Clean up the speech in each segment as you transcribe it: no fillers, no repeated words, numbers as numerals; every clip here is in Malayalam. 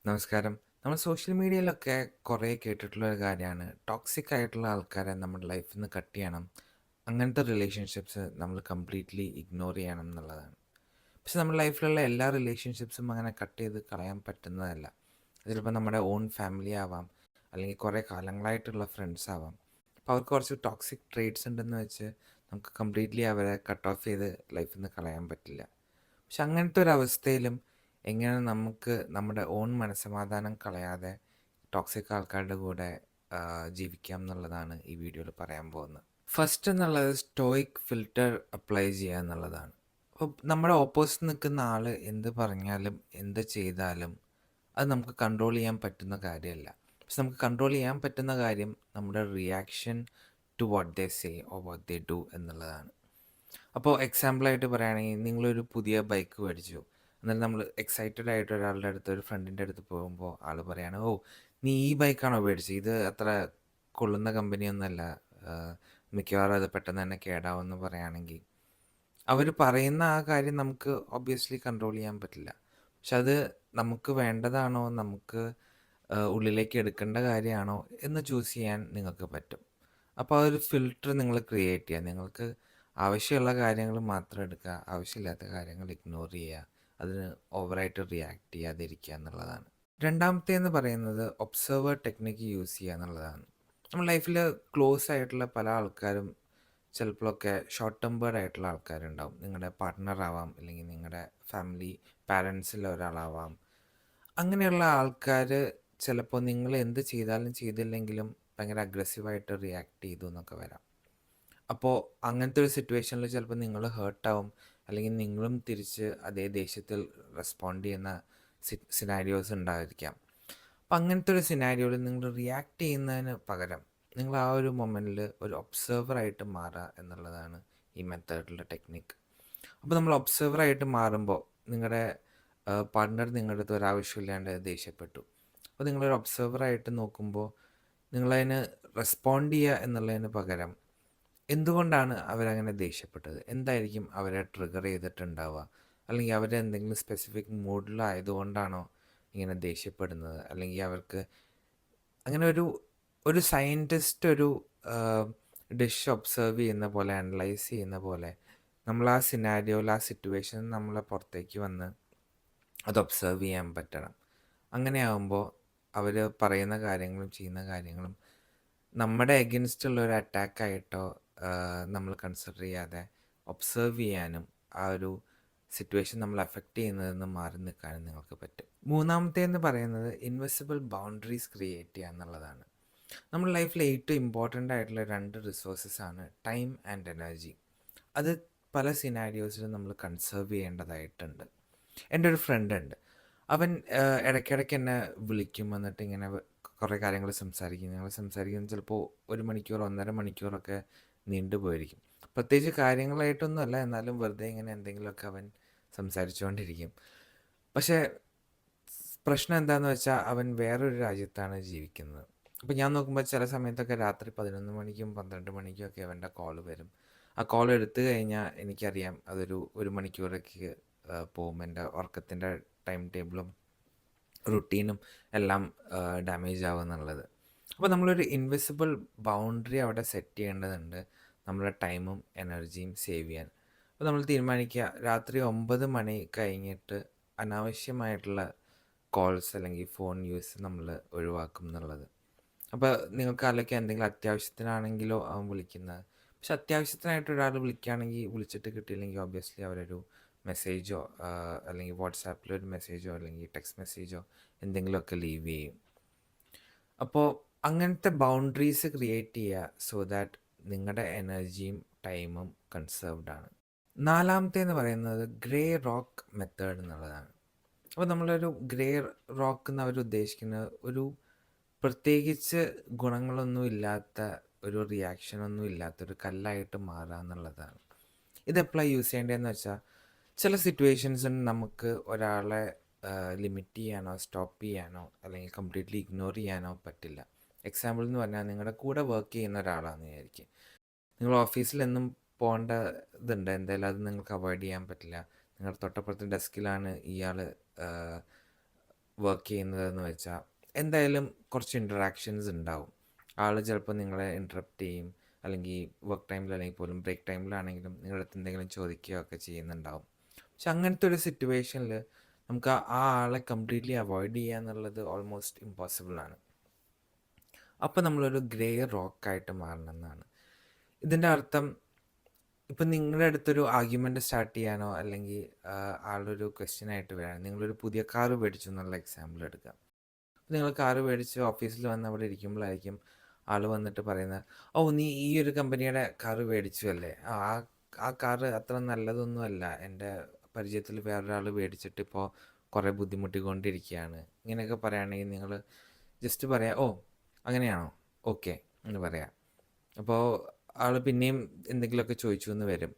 നമസ്കാരം. നമ്മൾ സോഷ്യൽ മീഡിയയിലൊക്കെ കുറേ കേട്ടിട്ടുള്ള ഒരു കാര്യമാണ് ടോക്സിക് ആയിട്ടുള്ള ആൾക്കാരെ നമ്മുടെ ലൈഫിൽ നിന്ന് കട്ട് ചെയ്യണം. അങ്ങനത്തെ റിലേഷൻഷിപ്സ് നമ്മൾ കംപ്ലീറ്റ്ലി ഇഗ്നോർ ചെയ്യണം എന്നുള്ളതാണ്. പക്ഷെ നമ്മുടെ ലൈഫിലുള്ള എല്ലാ റിലേഷൻഷിപ്സും അങ്ങനെ കട്ട് ചെയ്ത് കളയാൻ പറ്റുന്നതല്ല. അത് ചിലപ്പോൾ നമ്മുടെ ഓൺ ഫാമിലി ആവാം, അല്ലെങ്കിൽ കുറേ കാലങ്ങളായിട്ടുള്ള ഫ്രണ്ട്സ് ആവാം. അപ്പോൾ അവർക്ക് കുറച്ച് ടോക്സിക് ട്രേറ്റ്സ് ഉണ്ടെന്ന് വെച്ച് നമുക്ക് കംപ്ലീറ്റ്ലി അവരെ കട്ട് ഓഫ് ചെയ്ത് ലൈഫിൽ നിന്ന് കളയാൻ പറ്റില്ല. പക്ഷെ അങ്ങനത്തെ ഒരു അവസ്ഥയിലും എങ്ങനെ നമുക്ക് നമ്മുടെ ഓൺ മനസ്സമാധാനം കളയാതെ ടോക്സിക് ആൾക്കാരുടെ കൂടെ ജീവിക്കാം എന്നുള്ളതാണ് ഈ വീഡിയോയിൽ പറയാൻ പോകുന്നത്. ഫസ്റ്റ് എന്നുള്ളത് സ്റ്റോയിക് ഫിൽറ്റർ അപ്ലൈ ചെയ്യുക എന്നുള്ളതാണ്. അപ്പോൾ നമ്മുടെ ഓപ്പോസിറ്റ് നിൽക്കുന്ന ആൾ എന്ത് പറഞ്ഞാലും എന്ത് ചെയ്താലും അത് നമുക്ക് കൺട്രോൾ ചെയ്യാൻ പറ്റുന്ന കാര്യമല്ല. പക്ഷെ നമുക്ക് കൺട്രോൾ ചെയ്യാൻ പറ്റുന്ന കാര്യം നമ്മുടെ reaction to what they say or what they do എന്നുള്ളതാണ്. അപ്പോൾ എക്സാമ്പിളായിട്ട് പറയുകയാണെങ്കിൽ നിങ്ങളൊരു പുതിയ ബൈക്ക് മേടിച്ചു. എന്നിട്ട് നമ്മൾ എക്സൈറ്റഡ് ആയിട്ട് ഒരാളുടെ അടുത്ത് ഒരു ഫ്രണ്ടിൻ്റെ അടുത്ത് പോകുമ്പോൾ ആൾ പറയാണ്, ഓ നീ ഈ ബൈക്കാണോ മേടിച്ചത്, ഇത് അത്ര കൊള്ളുന്ന കമ്പനിയൊന്നുമല്ല, മിക്കവാറും അത് പെട്ടെന്ന് തന്നെ കേടാവുമെന്ന് പറയുകയാണെങ്കിൽ അവർ പറയുന്ന ആ കാര്യം നമുക്ക് ഒബ്വിയസ്ലി കൺട്രോൾ ചെയ്യാൻ പറ്റില്ല. പക്ഷെ അത് നമുക്ക് വേണ്ടതാണോ, നമുക്ക് ഉള്ളിലേക്ക് എടുക്കേണ്ട കാര്യമാണോ എന്ന് ചൂസ് ചെയ്യാൻ നിങ്ങൾക്ക് പറ്റും. അപ്പോൾ ആ ഒരു ഫിൽട്ടർ നിങ്ങൾ ക്രിയേറ്റ് ചെയ്യുക. നിങ്ങൾക്ക് ആവശ്യമുള്ള കാര്യങ്ങൾ മാത്രം എടുക്കുക, ആവശ്യമില്ലാത്ത കാര്യങ്ങൾ ഇഗ്നോർ ചെയ്യുക, അതിന് ഓവറായിട്ട് റിയാക്ട് ചെയ്യാതിരിക്കുക എന്നുള്ളതാണ്. രണ്ടാമത്തേന്ന് പറയുന്നത് ഒബ്സർവർ ടെക്നിക്ക് യൂസ് ചെയ്യുക എന്നുള്ളതാണ്. നമ്മുടെ ലൈഫിൽ ക്ലോസ് ആയിട്ടുള്ള പല ആൾക്കാരും ചിലപ്പോഴൊക്കെ ഷോർട്ട് ടെമ്പേർഡ് ആയിട്ടുള്ള ആൾക്കാരുണ്ടാവും. നിങ്ങളുടെ പാർട്ട്ണർ ആവാം, അല്ലെങ്കിൽ നിങ്ങളുടെ ഫാമിലി പാരൻസിൽ ഒരാളാവാം. അങ്ങനെയുള്ള ആൾക്കാർ ചിലപ്പോൾ നിങ്ങൾ എന്ത് ചെയ്താലും ചെയ്തില്ലെങ്കിലും ഭയങ്കര അഗ്രസീവായിട്ട് റിയാക്ട് ചെയ്തു എന്നൊക്കെ വരാം. അപ്പോൾ അങ്ങനത്തെ ഒരു സിറ്റുവേഷനിൽ ചിലപ്പോൾ നിങ്ങൾ ഹേർട്ടാവും, അല്ലെങ്കിൽ നിങ്ങളും തിരിച്ച് അതേ ദേഷ്യത്തിൽ റെസ്പോണ്ട് ചെയ്യുന്ന സിനാരിയോസ് ഉണ്ടായിരിക്കാം. അപ്പം അങ്ങനത്തെ ഒരു സിനാരിയോയിൽ നിങ്ങൾ റിയാക്ട് ചെയ്യുന്നതിന് പകരം നിങ്ങൾ ആ ഒരു മൊമെൻറ്റിൽ ഒരു ഒബ്സർവറായിട്ട് മാറുക എന്നുള്ളതാണ് ഈ മെത്തേഡിലെ ടെക്നിക്ക്. അപ്പോൾ നമ്മൾ ഒബ്സർവറായിട്ട് മാറുമ്പോൾ നിങ്ങളുടെ പാർട്ട്ണർ നിങ്ങളുടെ അടുത്ത് ഒരാവശ്യമില്ലാണ്ട് ദേഷ്യപ്പെട്ടു. അപ്പോൾ നിങ്ങളൊരു ഒബ്സർവറായിട്ട് നോക്കുമ്പോൾ നിങ്ങളതിന് റെസ്പോണ്ട് ചെയ്യുക എന്നുള്ളതിന് പകരം എന്തുകൊണ്ടാണ് അവരങ്ങനെ ദേഷ്യപ്പെട്ടത്, എന്തായിരിക്കും അവരെ ട്രിഗർ ചെയ്തിട്ടുണ്ടാവുക, അല്ലെങ്കിൽ അവരെന്തെങ്കിലും സ്പെസിഫിക് മൂഡിലായതുകൊണ്ടാണോ ഇങ്ങനെ ദേഷ്യപ്പെടുന്നത്, അല്ലെങ്കിൽ അവർക്ക് അങ്ങനെ ഒരു സയൻറ്റിസ്റ്റ് ഒരു ഡിഷ് ഒബ്സർവ് ചെയ്യുന്ന പോലെ, അനലൈസ് ചെയ്യുന്ന പോലെ നമ്മൾ ആ സിനാരിയോയിൽ ആ സിറ്റുവേഷൻ നമ്മളെ പുറത്തേക്ക് വന്ന് അത് ഒബ്സർവ് ചെയ്യാൻ പറ്റണം. അങ്ങനെ ആകുമ്പോൾ അവർ പറയുന്ന കാര്യങ്ങളും ചെയ്യുന്ന കാര്യങ്ങളും നമ്മുടെ എഗൻസ്റ്റ് ഉള്ള ഒരു അറ്റാക്കായിട്ടോ നമ്മൾ കൺസിഡർ ചെയ്യാതെ ഒബ്സർവ് ചെയ്യാനും ആ ഒരു സിറ്റുവേഷൻ നമ്മൾ അഫക്റ്റ് ചെയ്യുന്നതിൽ നിന്ന് മാറി നിൽക്കാനും നിങ്ങൾക്ക് പറ്റും. മൂന്നാമത്തേന്ന് പറയുന്നത് ഇൻവിസിബിൾ ബൗണ്ടറീസ് ക്രിയേറ്റ് ചെയ്യുക എന്നുള്ളതാണ്. നമ്മുടെ ലൈഫിൽ ഏറ്റവും ഇമ്പോർട്ടൻ്റ് ആയിട്ടുള്ള രണ്ട് റിസോഴ്സസാണ് ടൈം ആൻഡ് എനർജി. അത് പല സിനാരിയോസിലും നമ്മൾ കൺസേർവ് ചെയ്യേണ്ടതായിട്ടുണ്ട്. എൻ്റെ ഒരു ഫ്രണ്ട് ഉണ്ട്. അവൻ ഇടയ്ക്കിടയ്ക്ക് എന്നെ വിളിക്കും, എന്നിട്ട് ഇങ്ങനെ കുറേ കാര്യങ്ങൾ സംസാരിക്കും. ഞങ്ങൾ സംസാരിക്കുന്നത് ചിലപ്പോൾ 1 മണിക്കൂർ 1.5 മണിക്കൂറൊക്കെ നീണ്ടുപോയിരിക്കും. പ്രത്യേകിച്ച് കാര്യങ്ങളായിട്ടൊന്നുമല്ല, എന്നാലും വെറുതെ ഇങ്ങനെ എന്തെങ്കിലുമൊക്കെ അവൻ സംസാരിച്ചുകൊണ്ടിരിക്കും. പക്ഷേ പ്രശ്നം എന്താണെന്ന് വെച്ചാൽ അവൻ വേറൊരു രാജ്യത്താണ് ജീവിക്കുന്നത്. അപ്പോൾ ഞാൻ നോക്കുമ്പോൾ ചില സമയത്തൊക്കെ രാത്രി 11 മണിക്കും 12 മണിക്കും ഒക്കെ അവൻ്റെ കോൾ വരും. ആ കോൾ എടുത്തു കഴിഞ്ഞാൽ എനിക്കറിയാം അതൊരു 1 മണിക്കൂറൊക്കെ പോകും. എൻ്റെ ഉറക്കത്തിൻ്റെ ടൈം ടേബിളും റുട്ടീനും എല്ലാം ഡാമേജ് ആവുമെന്നുള്ളത്. അപ്പോൾ നമ്മളൊരു ഇൻവിസിബിൾ ബൗണ്ടറി അവിടെ സെറ്റ് ചെയ്യേണ്ടതുണ്ട്, നമ്മുടെ ടൈമും എനർജിയും സേവ് ചെയ്യാൻ. അപ്പോൾ നമ്മൾ തീരുമാനിക്കുക രാത്രി 9 മണി കഴിഞ്ഞിട്ട് അനാവശ്യമായിട്ടുള്ള കോൾസ് അല്ലെങ്കിൽ ഫോൺ യൂസ് നമ്മൾ ഒഴിവാക്കും എന്നുള്ളത്. അപ്പോൾ നിങ്ങൾക്ക് ആലോചിക്കാം, എന്തെങ്കിലും അത്യാവശ്യത്തിനാണെങ്കിലോ അവൻ വിളിക്കുന്നത്. പക്ഷെ അത്യാവശ്യത്തിനായിട്ട് ഒരാൾ വിളിക്കുകയാണെങ്കിൽ വിളിച്ചിട്ട് കിട്ടിയില്ലെങ്കിൽ ഒബ്വിയസ്ലി അവരൊരു മെസ്സേജോ അല്ലെങ്കിൽ വാട്സാപ്പിലൊരു മെസ്സേജോ അല്ലെങ്കിൽ ടെക്സ്റ്റ് മെസ്സേജോ എന്തെങ്കിലുമൊക്കെ ലീവ് ചെയ്യും. അപ്പോൾ അങ്ങനത്തെ ബൗണ്ടറീസ് ക്രിയേറ്റ് ചെയ്യുക സോ ദാറ്റ് നിങ്ങളുടെ എനർജിയും ടൈമും കൺസേർവ്ഡ് ആണ്. നാലാമത്തേന്ന് പറയുന്നത് ഗ്രേ റോക്ക് മെത്തേഡ് എന്നുള്ളതാണ്. അപ്പോൾ നമ്മളൊരു ഗ്രേ റോക്ക് എന്ന് അവർ ഉദ്ദേശിക്കുന്നത് ഒരു പ്രത്യേകിച്ച് ഗുണങ്ങളൊന്നും ഇല്ലാത്ത ഒരു റിയാക്ഷനൊന്നും ഇല്ലാത്തൊരു കല്ലായിട്ട് മാറുക എന്നുള്ളതാണ്. ഇതെപ്പോഴാണ് യൂസ് ചെയ്യേണ്ടതെന്ന് വെച്ചാൽ ചില സിറ്റുവേഷൻസിൽ നമുക്ക് ഒരാളെ ലിമിറ്റ് ചെയ്യാനോ സ്റ്റോപ്പ് ചെയ്യാനോ അല്ലെങ്കിൽ കംപ്ലീറ്റ്ലി ഇഗ്നോർ ചെയ്യാനോ പറ്റില്ല. എക്സാമ്പിൾ എന്ന് പറഞ്ഞാൽ നിങ്ങളുടെ കൂടെ വർക്ക് ചെയ്യുന്ന ഒരാളാണെന്ന് വിചാരിക്കും. നിങ്ങൾ ഓഫീസിൽ എന്നും പോകേണ്ട ഇതുണ്ട്, എന്തായാലും അത് നിങ്ങൾക്ക് അവോയ്ഡ് ചെയ്യാൻ പറ്റില്ല. നിങ്ങളുടെ തൊട്ടപ്പുറത്തെ ഡെസ്കിലാണ് ഇയാൾ വർക്ക് ചെയ്യുന്നതെന്ന് വെച്ചാൽ എന്തായാലും കുറച്ച് ഇൻറ്ററാക്ഷൻസ് ഉണ്ടാവും. ആൾ ചിലപ്പോൾ നിങ്ങളെ ഇൻറ്ററപ്റ്റ് ചെയ്യും, അല്ലെങ്കിൽ വർക്ക് ടൈമിലാണെങ്കിൽ പോലും ബ്രേക്ക് ടൈമിലാണെങ്കിലും നിങ്ങളുടെ അടുത്ത് എന്തെങ്കിലും ചോദിക്കുകയോ ഒക്കെ ചെയ്യുന്നുണ്ടാവും. പക്ഷെ അങ്ങനത്തെ ഒരു സിറ്റുവേഷനിൽ നമുക്ക് ആ ആളെ കംപ്ലീറ്റ്ലി അവോയ്ഡ് ചെയ്യുക എന്നുള്ളത് ഓൾമോസ്റ്റ് ഇമ്പോസിബിൾ ആണ്. അപ്പോൾ നമ്മളൊരു ഗ്രേ റോക്കായിട്ട് മാറണമെന്നാണ്. ഇതിൻ്റെ അർത്ഥം ഇപ്പം നിങ്ങളുടെ അടുത്തൊരു ആർഗ്യുമെൻ്റ് സ്റ്റാർട്ട് ചെയ്യാനോ അല്ലെങ്കിൽ ആളൊരു ക്വസ്റ്റ്യൻ ആയിട്ട് വരാൻ, നിങ്ങളൊരു പുതിയ കാറ് മേടിച്ചു എന്നുള്ള എക്സാമ്പിൾ എടുക്കാം. നിങ്ങൾ കാറ് മേടിച്ച് ഓഫീസിൽ വന്ന് അവിടെ ഇരിക്കുമ്പോഴായിരിക്കും ആൾ വന്നിട്ട് പറയുന്നത്, ഓ നീ ഈ ഒരു കമ്പനിയുടെ കാറ് മേടിച്ചു അല്ലേ, ആ കാറ് അത്ര നല്ലതൊന്നുമല്ല, എൻ്റെ പരിചയത്തിൽ വേറൊരാൾ മേടിച്ചിട്ട് ഇപ്പോൾ കുറേ ബുദ്ധിമുട്ടിക്കൊണ്ടിരിക്കുകയാണ്. ഇങ്ങനെയൊക്കെ പറയുകയാണെങ്കിൽ നിങ്ങൾ ജസ്റ്റ് പറയാം, ഓ അങ്ങനെയാണോ, ഓക്കെ എന്ന് പറയാം. അപ്പോൾ ആൾ പിന്നെയും എന്തെങ്കിലുമൊക്കെ ചോദിച്ചു എന്ന് വരും.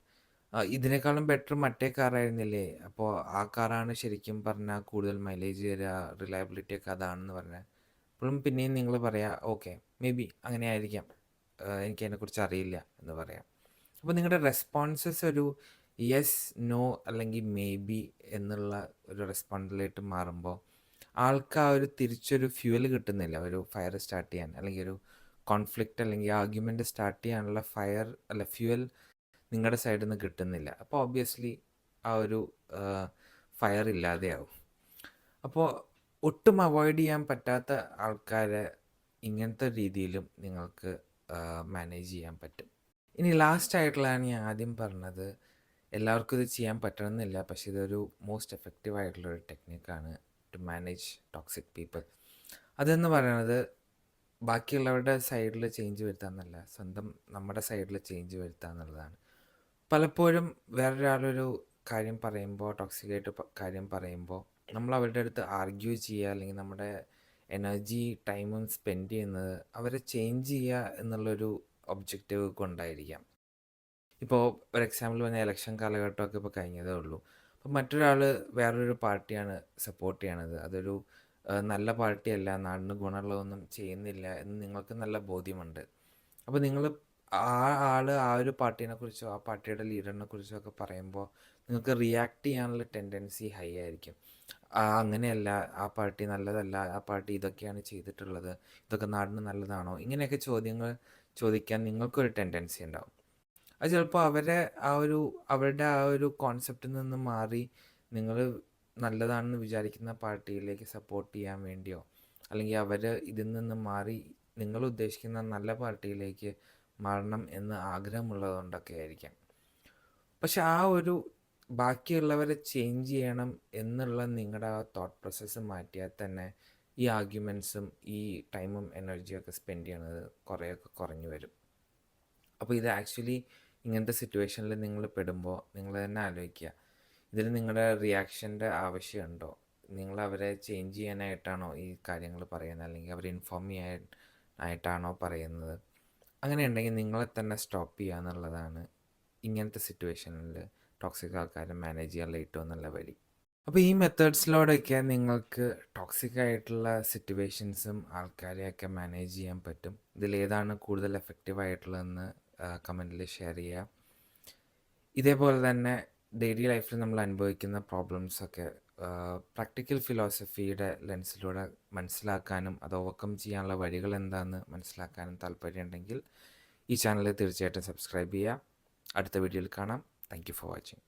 ഇതിനേക്കാളും ബെറ്റർ മറ്റേ കാറായിരുന്നില്ലേ, അപ്പോൾ ആ കാറാണ് ശരിക്കും പറഞ്ഞാൽ കൂടുതൽ മൈലേജ് തരിക, റിലയബിലിറ്റി ഒക്കെ അതാണെന്ന് പറഞ്ഞാൽ അപ്പോഴും പിന്നെയും നിങ്ങൾ പറയാം, ഓക്കെ മേ ബി അങ്ങനെ ആയിരിക്കാം, എനിക്കതിനെക്കുറിച്ച് അറിയില്ല എന്ന് പറയാം. അപ്പോൾ നിങ്ങളുടെ റെസ്പോൺസസ് ഒരു യെസ്, നോ അല്ലെങ്കിൽ മേ ബി എന്നുള്ള ഒരു റെസ്പോണ്ടിലായിട്ട് മാറുമ്പോൾ ആൾക്ക് ആ ഒരു തിരിച്ചൊരു ഫ്യൂവൽ കിട്ടുന്നില്ല, ഒരു ഫയർ സ്റ്റാർട്ട് ചെയ്യാൻ, അല്ലെങ്കിൽ ഒരു കോൺഫ്ലിക്റ്റ് അല്ലെങ്കിൽ ആർഗ്യുമെൻ്റ് സ്റ്റാർട്ട് ചെയ്യാനുള്ള ഫ്യൂവൽ നിങ്ങളുടെ സൈഡിൽ നിന്ന് കിട്ടുന്നില്ല. അപ്പോൾ ഒബ്വിയസ്ലി ആ ഒരു ഫയർ ഇല്ലാതെയാവും. അപ്പോൾ ഒട്ടും അവോയ്ഡ് ചെയ്യാൻ പറ്റാത്ത ആൾക്കാരെ ഇങ്ങനത്തെ രീതിയിലും നിങ്ങൾക്ക് മാനേജ് ചെയ്യാൻ പറ്റും. ഇനി ലാസ്റ്റ് ആയിട്ടുള്ളതാണ് ഞാൻ ആദ്യം പറഞ്ഞത്, എല്ലാവർക്കും ഇത് ചെയ്യാൻ പറ്റണമെന്നില്ല, പക്ഷേ ഇതൊരു മോസ്റ്റ് എഫക്റ്റീവ് ആയിട്ടുള്ളൊരു ടെക്നിക്കാണ് ടു മാനേജ് ടോക്സിക് പീപ്പിൾ. അതെന്ന് പറയുന്നത് ബാക്കിയുള്ളവരുടെ സൈഡിൽ ചേഞ്ച് വരുത്താമെന്നല്ല, സ്വന്തം നമ്മുടെ സൈഡിൽ ചേഞ്ച് വരുത്തുക എന്നുള്ളതാണ്. പലപ്പോഴും വേറൊരാളൊരു കാര്യം പറയുമ്പോൾ, ടോക്സിക്കായിട്ട് കാര്യം പറയുമ്പോൾ നമ്മൾ അവരുടെ അടുത്ത് ആർഗ്യൂ ചെയ്യുക അല്ലെങ്കിൽ നമ്മുടെ എനർജി ടൈമും സ്പെൻഡ് ചെയ്യുന്നത് അവരെ ചേഞ്ച് ചെയ്യുക എന്നുള്ളൊരു ഒബ്ജക്റ്റീവ് കൊണ്ടായിരിക്കാം. ഇപ്പോൾ ഒരു എക്സാമ്പിൾ പറഞ്ഞാൽ ഇലക്ഷൻ കാലഘട്ടമൊക്കെ ഇപ്പോൾ കഴിഞ്ഞതേ ഉള്ളൂ. അപ്പോൾ മറ്റൊരാൾ വേറൊരു പാർട്ടിയാണ് സപ്പോർട്ട് ചെയ്യണത്, അതൊരു നല്ല പാർട്ടിയല്ല, നാടിന് ഗുണമുള്ളതൊന്നും ചെയ്യുന്നില്ല എന്ന് നിങ്ങൾക്ക് നല്ല ബോധ്യമുണ്ട്. അപ്പോൾ നിങ്ങൾ ആ ഒരു പാർട്ടീനെ കുറിച്ചോ ആ പാർട്ടിയുടെ ലീഡറിനെ കുറിച്ചോ ഒക്കെ പറയുമ്പോൾ നിങ്ങൾക്ക് റിയാക്ട് ചെയ്യാനുള്ള ടെൻഡൻസി ഹൈ ആയിരിക്കും. അങ്ങനെയല്ല, ആ പാർട്ടി നല്ലതല്ല, ആ പാർട്ടി ഇതൊക്കെയാണ് ചെയ്തിട്ടുള്ളത്, ഇതൊക്കെ നാടിന് നല്ലതാണോ, ഇങ്ങനെയൊക്കെ ചോദ്യങ്ങൾ ചോദിക്കാൻ നിങ്ങൾക്കൊരു ടെൻഡൻസി ഉണ്ടാവും. അത് ചിലപ്പോൾ അവരുടെ ആ ഒരു കോൺസെപ്റ്റിൽ നിന്ന് മാറി നിങ്ങൾ നല്ലതാണെന്ന് വിചാരിക്കുന്ന പാർട്ടിയിലേക്ക് സപ്പോർട്ട് ചെയ്യാൻ വേണ്ടിയോ, അല്ലെങ്കിൽ അവർ ഇതിൽ നിന്ന് മാറി നിങ്ങൾ ഉദ്ദേശിക്കുന്ന നല്ല പാർട്ടിയിലേക്ക് മാറണം എന്ന് ആഗ്രഹമുള്ളതുകൊണ്ടൊക്കെ ആയിരിക്കാം. പക്ഷെ ആ ഒരു ബാക്കിയുള്ളവരെ ചേഞ്ച് ചെയ്യണം എന്നുള്ള നിങ്ങളുടെ ആ തോട്ട് പ്രോസസ്സ് മാറ്റിയാൽ തന്നെ ഈ ആർഗ്യുമെൻറ്റ്സും ഈ ടൈമും എനർജിയൊക്കെ സ്പെൻഡ് ചെയ്യണത് കുറേയൊക്കെ കുറഞ്ഞു വരും. അപ്പോൾ ഇത് ആക്ച്വലി ഇങ്ങനത്തെ സിറ്റുവേഷനിൽ നിങ്ങൾ പെടുമ്പോൾ നിങ്ങൾ തന്നെ ആലോചിക്കുക, ഇതിൽ നിങ്ങളുടെ റിയാക്ഷൻ്റെ ആവശ്യമുണ്ടോ, നിങ്ങൾ അവരെ ചേഞ്ച് ചെയ്യാനായിട്ടാണോ ഈ കാര്യങ്ങൾ പറയുന്നത്, അല്ലെങ്കിൽ അവരെ ഇൻഫോം ചെയ്യാനായിട്ടാണോ പറയുന്നത്. അങ്ങനെ ഉണ്ടെങ്കിൽ നിങ്ങളെ തന്നെ സ്റ്റോപ്പ് ചെയ്യുക എന്നുള്ളതാണ് ഇങ്ങനത്തെ സിറ്റുവേഷനിൽ ടോക്സിക് ആൾക്കാരെ മാനേജ് ചെയ്യാനുള്ള ഏറ്റവും നല്ല വഴി. അപ്പോൾ ഈ മെത്തേഡ്സിലൂടെയൊക്കെ നിങ്ങൾക്ക് ടോക്സിക് ആയിട്ടുള്ള സിറ്റുവേഷൻസും ആൾക്കാരെയൊക്കെ മാനേജ് ചെയ്യാൻ പറ്റും. ഇതിലേതാണ് കൂടുതൽ എഫക്റ്റീവ് ആയിട്ടുള്ളതെന്ന് കമൻറ്റിൽ ഷെയർ ചെയ്യുക. ഇതേപോലെ തന്നെ ഡെയിലി ലൈഫിൽ നമ്മൾ അനുഭവിക്കുന്ന പ്രോബ്ലംസൊക്കെ പ്രാക്ടിക്കൽ ഫിലോസഫിയുടെ ലെൻസിലൂടെ മനസ്സിലാക്കാനും അത് ഓവർകം ചെയ്യാനുള്ള വഴികൾ എന്താണെന്ന് മനസ്സിലാക്കാനും താല്പര്യമുണ്ടെങ്കിൽ ഈ ചാനൽ തീർച്ചയായിട്ടും സബ്സ്ക്രൈബ് ചെയ്യുക. അടുത്ത വീഡിയോയിൽ കാണാം. Thank you for watching.